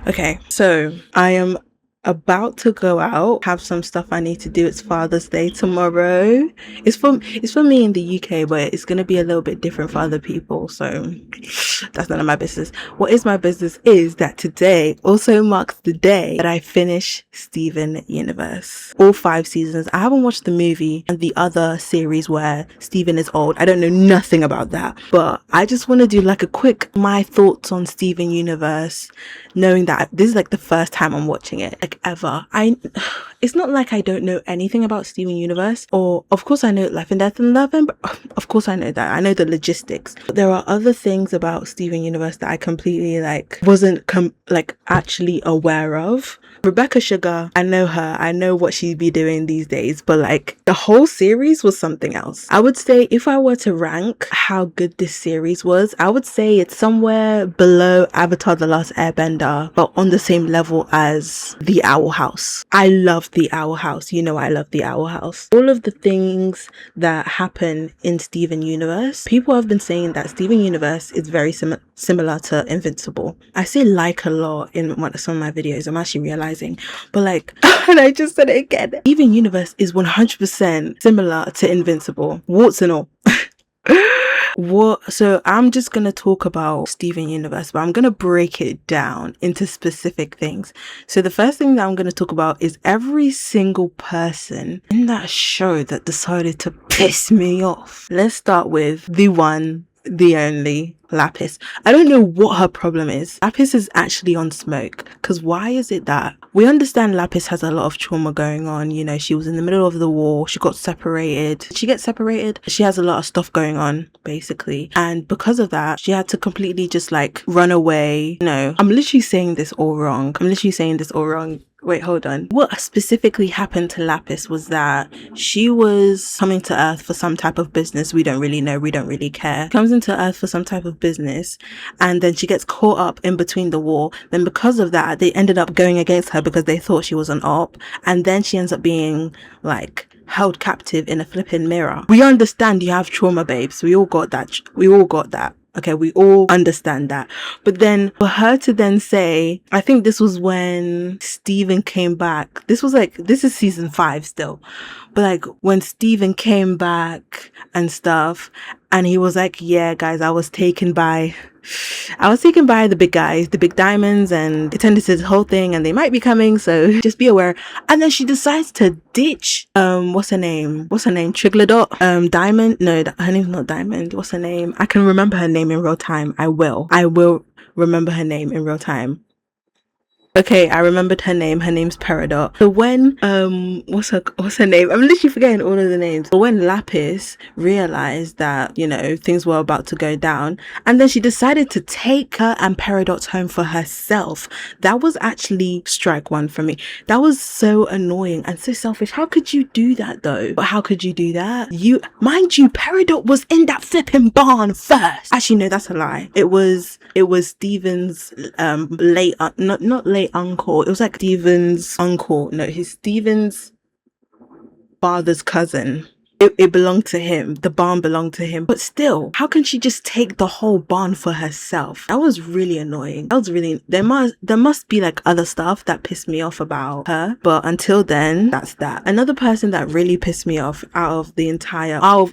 Okay, so I am about to go out, have some stuff I need to do. It's Father's Day tomorrow. It's for me in the UK, but it's gonna be a little bit different for other people. So that's none of my business. What is my business is that today also marks the day that I finish Steven Universe. All 5 seasons. I haven't watched the movie and the other series where Steven is old. I don't know nothing about that. But I just want to do like a quick my thoughts on Steven Universe, knowing that this is like the first time I'm watching it, like ever. It's not like I don't know anything about Steven Universe, or of course I know Life and Death and Love, and of course I know that. I know the logistics. But there are other things about Steven Universe that I completely wasn't actually aware of. Rebecca Sugar, I know her. I know what she'd be doing these days, but like the whole series was something else. I would say if I were to rank how good this series was, I would say it's somewhere below Avatar: The Last Airbender, but on the same level as The Owl House. I love The Owl House. You know I love The Owl House. All of the things that happen in Steven Universe, people have been saying that Steven Universe is very similar to Invincible. I say like a lot in some of my videos. I'm actually realizing, but like, and I just said it again. Steven Universe is 100% similar to Invincible, warts and all. So I'm just gonna talk about Steven Universe, but I'm gonna break it down into specific things. So the first thing that I'm gonna talk about is every single person in that show that decided to piss me off. Let's start with the one, the only Lapis. I don't know what her problem is. Lapis is actually on smoke, because why is it that we understand Lapis has a lot of trauma going on? You know, she was in the middle of the war, she got separated. Did she get separated? She has a lot of stuff going on, basically, and because of that she had to completely just like run away. No, I'm literally saying this all wrong. Wait, hold on. What specifically happened to Lapis was that she was coming to Earth for some type of business. We don't really know. We don't really care. Comes into Earth for some type of business, and then she gets caught up in between the war. Then because of that, they ended up going against her because they thought she was an op. And then she ends up being like held captive in a flipping mirror. We understand you have trauma, babes. We all got that. Okay, we all understand that. But then for her to then say, I think this was when Steven came back. This is season 5 still. But like when Steven came back and stuff, and he was like, yeah, guys, I was taken by the big guys, the big diamonds, and it turned into this whole thing, and they might be coming, so just be aware. And then she decides to ditch what's her name, Trigladot, Diamond. No, her name's not Diamond. What's her name? I can remember her name in real time. I will remember her name in real time. Okay, I remembered her name. Her name's Peridot. So when what's her name? I'm literally forgetting all of the names. But when Lapis realized that, you know, things were about to go down, and then she decided to take her and Peridot home for herself. That was actually strike one for me. That was so annoying and so selfish. How could you do that though? But how could you do that? Mind you, Peridot was in that flipping barn first. Actually, no, that's a lie. It was Steven's not late uncle. It was like Steven's uncle. No, Steven's father's cousin. It belonged to him. The barn belonged to him. But still, how can she just take the whole barn for herself? That was really annoying. There must be like other stuff that pissed me off about her. But until then, that's that. Another person that really pissed me off out of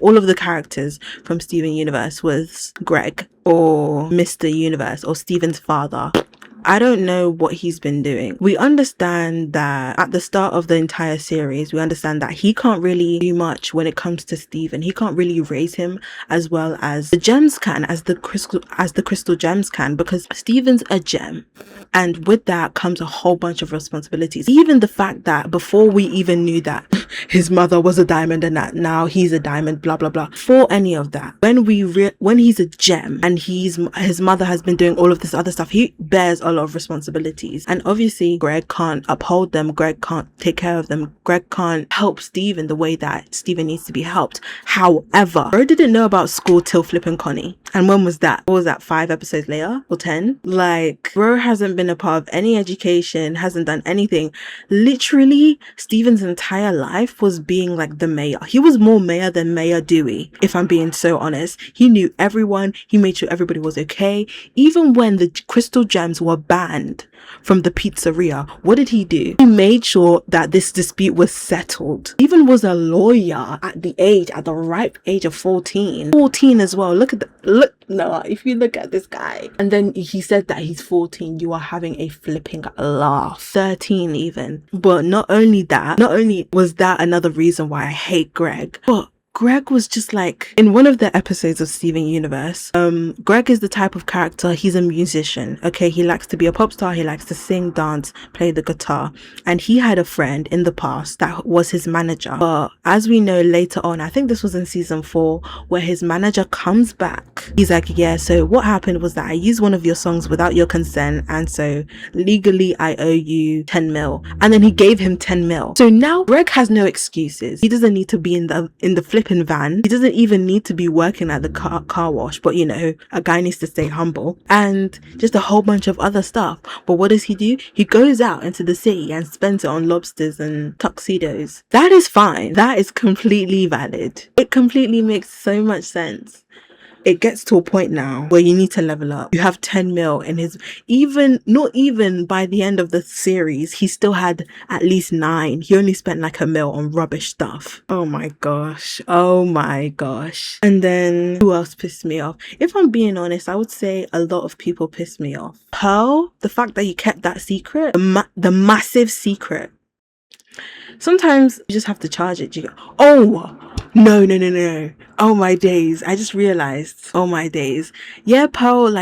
all of the characters from Steven Universe was Greg, or Mr. Universe, or Steven's father. I don't know what he's been doing. We understand that at the start of the entire series, we understand that he can't really do much when it comes to Steven. He can't really raise him as well as the gems can, as the crystal gems can, because Steven's a gem. And with that comes a whole bunch of responsibilities. Even the fact that before we even knew that his mother was a diamond and that now he's a diamond, blah, blah, blah. For any of that, when he's a gem and his mother has been doing all of this other stuff, he bears a lot of responsibilities. And obviously Greg can't uphold them. Greg can't take care of them. Greg can't help Steven the way that Steven needs to be helped. However, Bro didn't know about school till flipping Connie. And when was that? What was that, 5 episodes later? Or 10? Like, Bro hasn't been a part of any education, hasn't done anything. Literally, Steven's entire life was being like the mayor. He was more mayor than Mayor Dewey, if I'm being so honest. He knew everyone. He made sure everybody was okay. Even when the crystal gems were banned from the pizzeria. What did he do? He made sure that this dispute was settled. Even was a lawyer at the ripe age of 14. 14 as well. No, if you look at this guy. And then he said that he's 14. You are having a flipping laugh. 13 even. But not only was that another reason why I hate Greg, but Greg was just like, in one of the episodes of Steven Universe, Greg is the type of character, he's a musician, okay? He likes to be a pop star, he likes to sing, dance, play the guitar. And he had a friend in the past that was his manager. But as we know later on, I think this was in season 4, where his manager comes back. He's like, yeah, so what happened was that I used one of your songs without your consent, and so legally I owe you 10 mil. And then he gave him 10 mil. So now Greg has no excuses. He doesn't need to be in the flipping van. He doesn't even need to be working at the car wash, but you know, a guy needs to stay humble, and just a whole bunch of other stuff. But what does he do? He goes out into the city and spends it on lobsters and tuxedos. That is fine. That is completely valid. It completely makes so much sense. It gets to a point now where you need to level up. You have 10 mil in his, not even by the end of the series, he still had at least 9. He only spent like 1 mil on rubbish stuff. Oh my gosh. Oh my gosh. And then who else pissed me off? If I'm being honest, I would say a lot of people pissed me off. Pearl, the fact that you kept that secret, the massive secret. Sometimes you just have to charge it. Oh, no. Oh my days. I just realized. Oh my days. Yeah, Pearl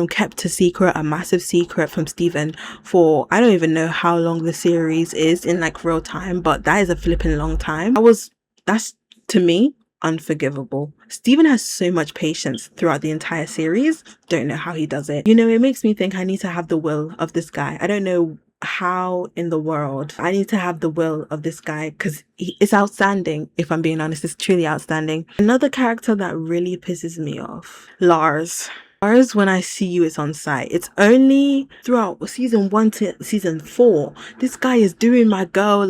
kept a massive secret from Steven for, I don't even know how long the series is in like real time, but that is a flipping long time. That's to me unforgivable. Steven has so much patience throughout the entire series. Don't know how he does it. You know, it makes me think I need to have the will of this guy. I don't know how in the world I need to have the will of this guy, because it's outstanding. If I'm being honest, it's truly outstanding. Another character that really pisses me off, Lars, when I see you, it's on site. It's only throughout season 1 to season 4. This guy is doing my girl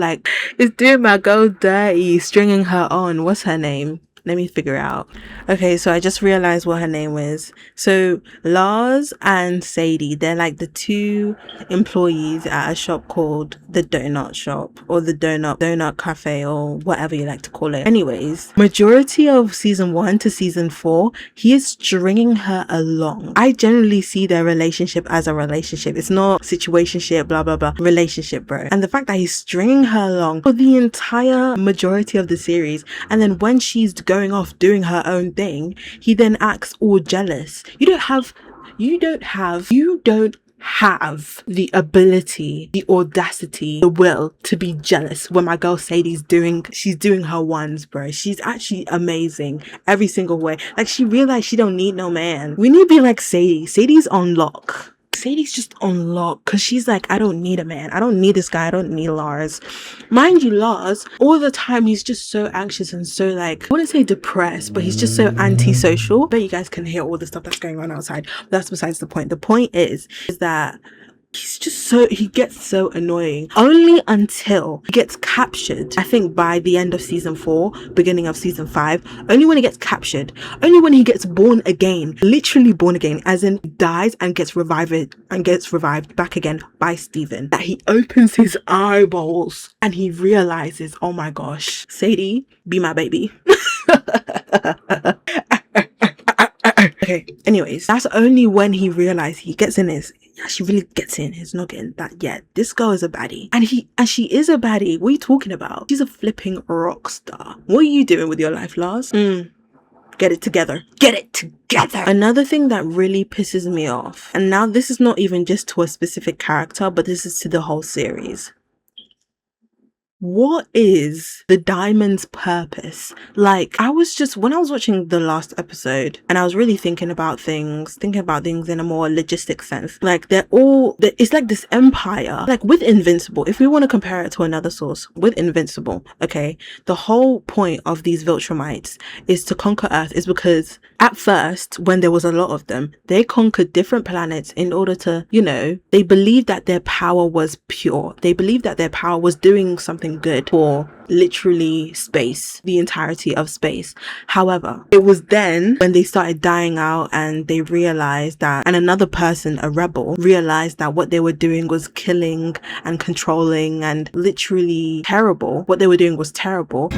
dirty, stringing her on. What's her name? Let me figure out. Okay, so I just realized what her name is. So Lars and Sadie, they're like the 2 employees at a shop called the Donut Shop, or the Donut Cafe, or whatever you like to call it. Anyways, majority of season 1 to season 4, he is stringing her along. I generally see their relationship as a relationship. It's not situationship, blah blah blah, relationship, bro. And the fact that he's stringing her along for the entire majority of the series, and then when she's going off doing her own thing, he then acts all jealous. You don't have the ability, the audacity, the will to be jealous when my girl Sadie's doing her ones, bro. She's actually amazing every single way. Like, she realized she don't need no man. We need to be like Sadie. Sadie's on lock. Sadie's just on lock, because she's like, I don't need a man. I don't need this guy. I don't need Lars. Mind you, Lars, all the time, he's just so anxious and so like, I wouldn't say depressed, but he's just so antisocial. I bet you guys can hear all the stuff that's going on outside. But that's besides the point. The point is that he gets so annoying, only until he gets captured. I think by the end of season 4, beginning of season 5, only when he gets captured, only when he gets born again, literally born again, as in dies and gets revived back again by Steven, that he opens his eyeballs and he realizes, oh my gosh, Sadie, be my baby. Okay, anyways, that's only when he realized he gets in his, she really gets in his noggin that, yeah, this girl is a baddie. And she is a baddie. What are you talking about? She's a flipping rock star. What are you doing with your life, Lars? Get it together. Get it together. Another thing that really pisses me off, and now this is not even just to a specific character, but this is to the whole series. What is the Diamond's purpose? Like, when I was watching the last episode and I was really thinking about things in a more logistic sense. Like, it's like this empire, like with Invincible, if we want to compare it to another source, with Invincible, okay, the whole point of these Viltrumites is to conquer Earth, is because at first, when there was a lot of them, they conquered different planets in order to, they believed that their power was pure. They believed that their power was doing something something good for literally space, the entirety of space. However, it was then when they started dying out and they realized that, and another person, a rebel, realized that what they were doing was killing and controlling and literally terrible. What they were doing was terrible.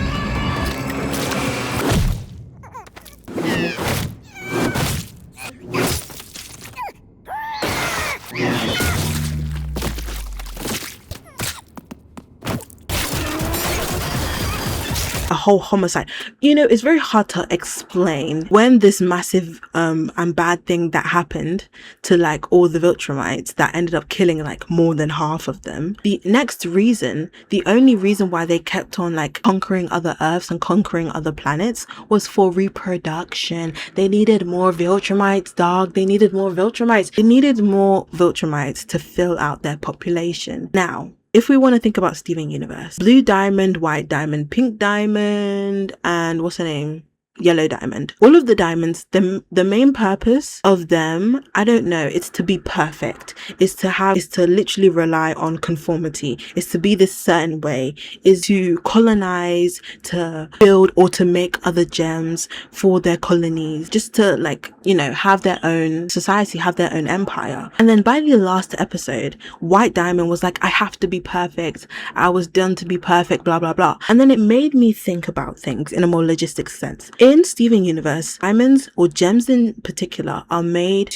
A whole homicide. You know, it's very hard to explain when this massive and bad thing that happened to like all the Viltrumites that ended up killing like more than half of them. The next reason, the only reason why they kept on like conquering other Earths and conquering other planets was for reproduction. They needed more Viltrumites, dog. They needed more Viltrumites. They needed more Viltrumites to fill out their population. Now, if we want to think about Steven Universe, blue diamond, white diamond, pink diamond, and what's her name? Yellow diamond. All of the diamonds, the main purpose of them, I don't know, it's to be perfect. It's to literally rely on conformity. It's to be this certain way. Is to colonize, to build or to make other gems for their colonies. Just to like, you know, have their own society, have their own empire. And then by the last episode, white diamond was like, I have to be perfect. I was done to be perfect, blah, blah, blah. And then it made me think about things in a more logistic sense. In Steven Universe, diamonds or gems in particular are made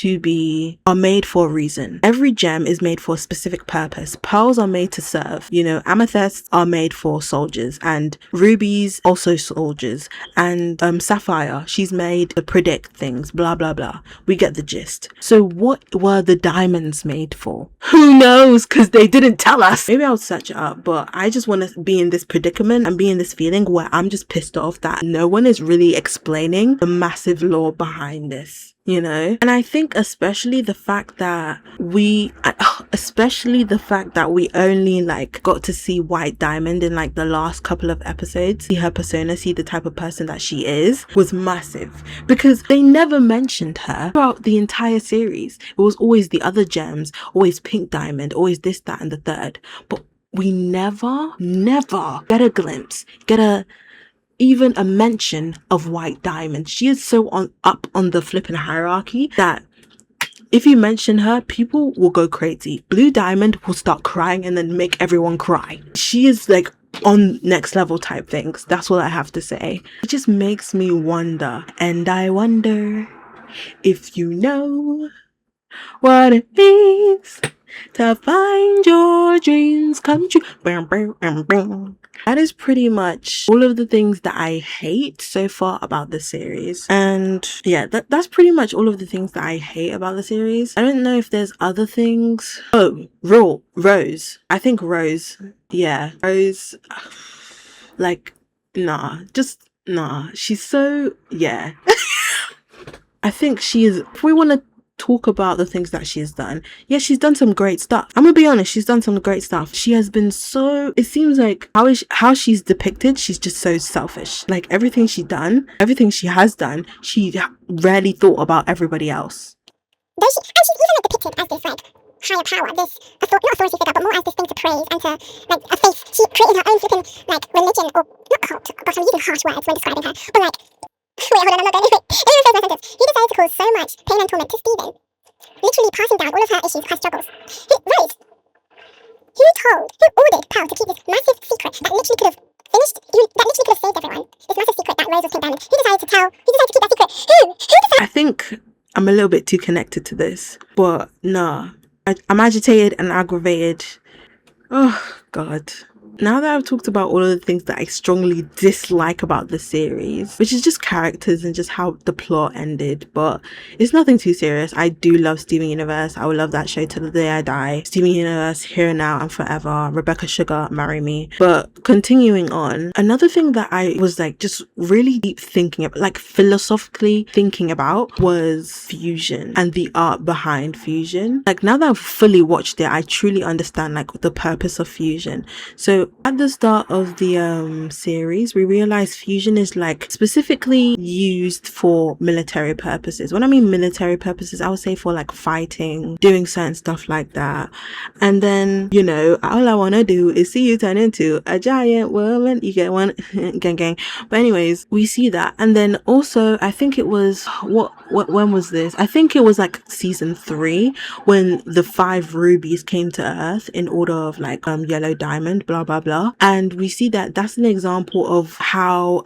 for a reason. Every gem is made for a specific purpose. Pearls are made to serve. You know, amethysts are made for soldiers, and rubies also soldiers, and sapphire, she's made to predict things, blah blah blah. We get the gist. So what were the diamonds made for? Who knows, because they didn't tell us. Maybe I'll search it up, but I just want to be in this predicament and be in this feeling where I'm just pissed off that no one is really explaining the massive lore behind this, you know? And I think especially the fact that we only like got to see white diamond in like the last couple of episodes, see her persona, see the type of person that she is, was massive, because they never mentioned her throughout the entire series. It was always the other gems, always pink diamond, always this, that, and the third, but we never get a glimpse, even a mention of white diamond. She is so up on the flipping hierarchy that if you mention her, people will go crazy. Blue diamond will start crying and then make everyone cry. She is like on next level type things. That's all I have to say. It just makes me wonder, and I wonder if you know what it means to find your dreams come true. That is pretty much all of the things that I hate so far about the series. And yeah, that's pretty much all of the things that I hate about the series. I don't know if there's other things. Oh, Rose. I think Rose. Yeah, Rose. Like, nah. She's so, yeah. I think she is, if we want to talk about the things that she's done, yeah, she's done some great stuff. I'm gonna be honest, she's done some great stuff. She has been so, it seems like how she's depicted, she's just so selfish. Like everything she has done, she rarely thought about everybody else. And she's even like depicted as this like higher power, this not authority figure, but more as this thing to praise and to like a faith. She created her own flipping like religion, or not cult, but I'm using harsh words when describing her, but like, wait, hold on, I'm not going anyway. He decided to cause so much pain and torment to Steven, literally passing down all of her issues, her struggles. Who ordered Pearl to keep this massive secret that literally could have saved everyone? This massive secret that Rose was pink diamond. Who decided to keep that secret? Who decided? I think I'm a little bit too connected to this, but nah. I'm agitated and aggravated. Oh, God. Now that I've talked about all of the things that I strongly dislike about the series, which is just characters and just how the plot ended, but it's nothing too serious. I do love Steven Universe. I will love that show till the day I die. Steven Universe, here, now, and forever. Rebecca Sugar, marry me. But continuing on, another thing that I was like just really deep thinking about, like philosophically thinking about, was fusion and the art behind fusion. Like now that I've fully watched it, I truly understand like the purpose of fusion. So So at the start of the series, we realized fusion is like specifically used for military purposes. When I mean military purposes, I would say for like fighting, doing certain stuff like that. And then, you know, all I want to do is see you turn into a giant woman. You get one? Gang gang. But anyways, we see that. And then also, I think it was, when was this? I think it was like season 3 when the 5 rubies came to Earth in order of like yellow diamond, blah blah blah. And we see that that's an example of how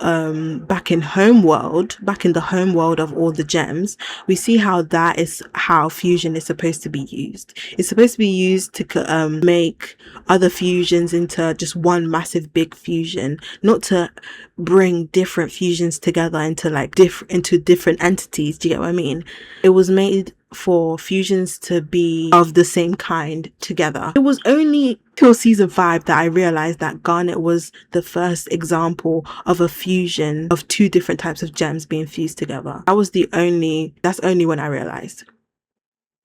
back in the home world of all the gems, we see how that is how fusion is supposed to be used. It's supposed to be used to make other fusions into just one massive big fusion, not to bring different fusions together into like different entities. Do you get what I mean? It was made for fusions to be of the same kind together. It was only till season 5 that I realized that garnet was the first example of a fusion of 2 different types of gems being fused together. That's only when I realized.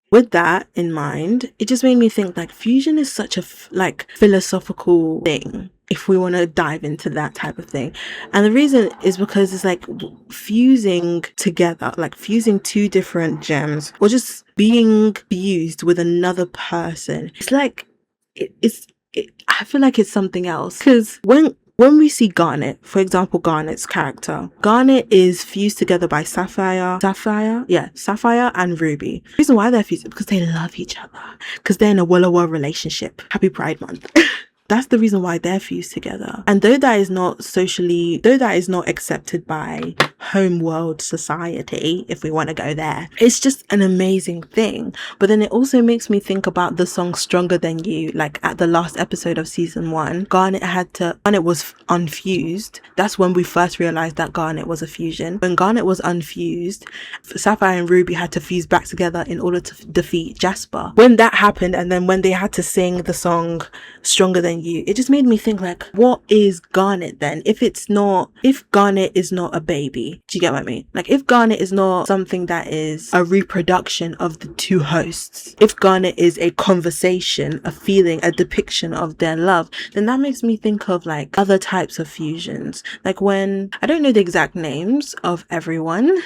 With that in mind, it just made me think like fusion is such a philosophical thing, if we want to dive into that type of thing. And the reason is because it's like fusing together, like fusing 2 different gems or just being fused with another person. It's like I feel like it's something else, because when we see Garnet, for example, Garnet's character, Garnet is fused together by Sapphire and Ruby. The reason why they're fused is because they love each other, because they're in a Walla relationship. Happy Pride Month. That's the reason why they're fused together. And though that is not accepted by homeworld society, if we want to go there, it's just an amazing thing. But then it also makes me think about the song Stronger Than You. Like at the last episode of season 1, Garnet was unfused. That's when we first realized that Garnet was a fusion. When Garnet was unfused, Sapphire and Ruby had to fuse back together in order to defeat Jasper. When that happened, and then when they had to sing the song Stronger Than You, it just made me think like, what is Garnet then? If Garnet is not a baby, do you get what I mean? Like if Garnet is not something that is a reproduction of the 2 hosts, if Garnet is a conversation, a feeling, a depiction of their love, then that makes me think of like other types of fusions. Like when, I don't know the exact names of everyone,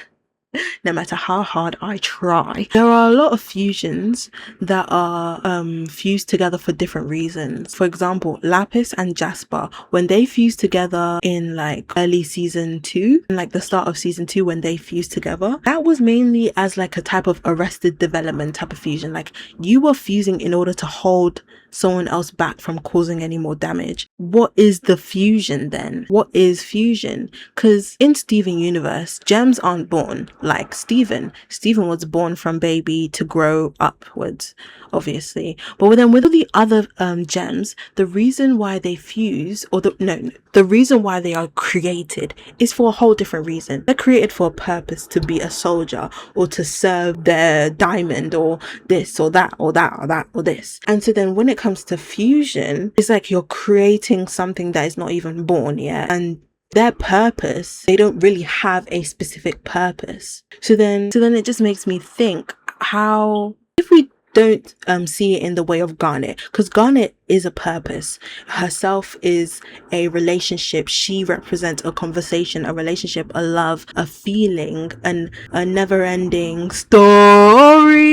no matter how hard I try. There are a lot of fusions that are fused together for different reasons. For example, Lapis and Jasper, when they fused together in like early season 2, like the start of season 2 when they fused together, that was mainly as like a type of arrested development type of fusion. Like you were fusing in order to hold someone else back from causing any more damage. What is the fusion then? What is fusion? Because in Steven universe, gems aren't born like Steven. Steven was born from baby to grow upwards, obviously. But then with all the other gems, the reason why they fuse, the reason why they are created is for a whole different reason. They're created for a purpose, to be a soldier or to serve their diamond or this or that or that or that or this. And so then when it comes to fusion, it's like you're creating something that is not even born yet, and their purpose, they don't really have a specific purpose. So then it just makes me think, how, if we don't see it in the way of Garnet, because Garnet is a purpose. Herself is a relationship. She represents a conversation, a relationship, a love, a feeling, and a never-ending story.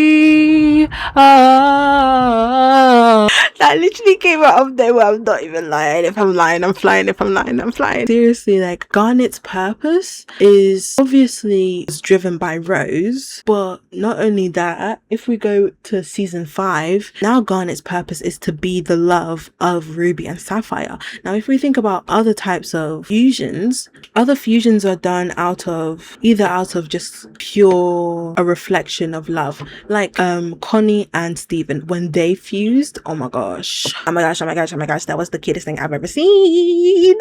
That literally came out of nowhere. I'm not even lying. If I'm lying, I'm flying. If I'm lying, I'm flying. Seriously, like Garnet's purpose is obviously driven by Rose, but not only that, if we go to season 5, now Garnet's purpose is to be the love of Ruby and Sapphire. Now if we think about other types of fusions, other fusions are done either out of just pure a reflection of love, like Connie and Steven, when they fused, oh my gosh, that was the cutest thing I've ever seen.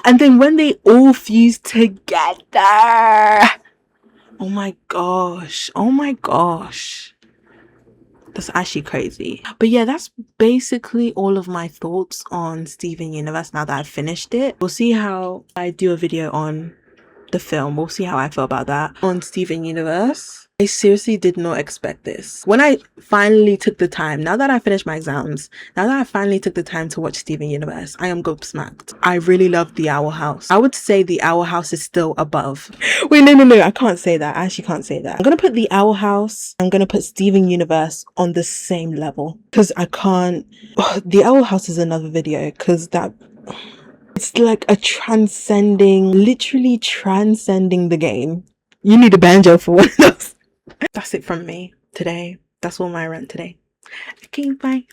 And then when they all fused together, oh my gosh, that's actually crazy. But yeah, that's basically all of my thoughts on Steven Universe now that I've finished it. We'll see how I do a video on the film. We'll see how I feel about that on Steven Universe. I seriously did not expect this. When I finally took the time, now that I finished my exams, now that I finally took the time to watch Steven Universe, I am gobsmacked. I really love The Owl House. I would say The Owl House is still above. Wait, no, I can't say that. I actually can't say that. I'm gonna put The Owl House, I'm gonna put Steven Universe on the same level. Because I can't... The Owl House is another video, because that... It's like a literally transcending the game. You need a banjo for one of those. That's it from me today. That's all my rant today. Okay, bye.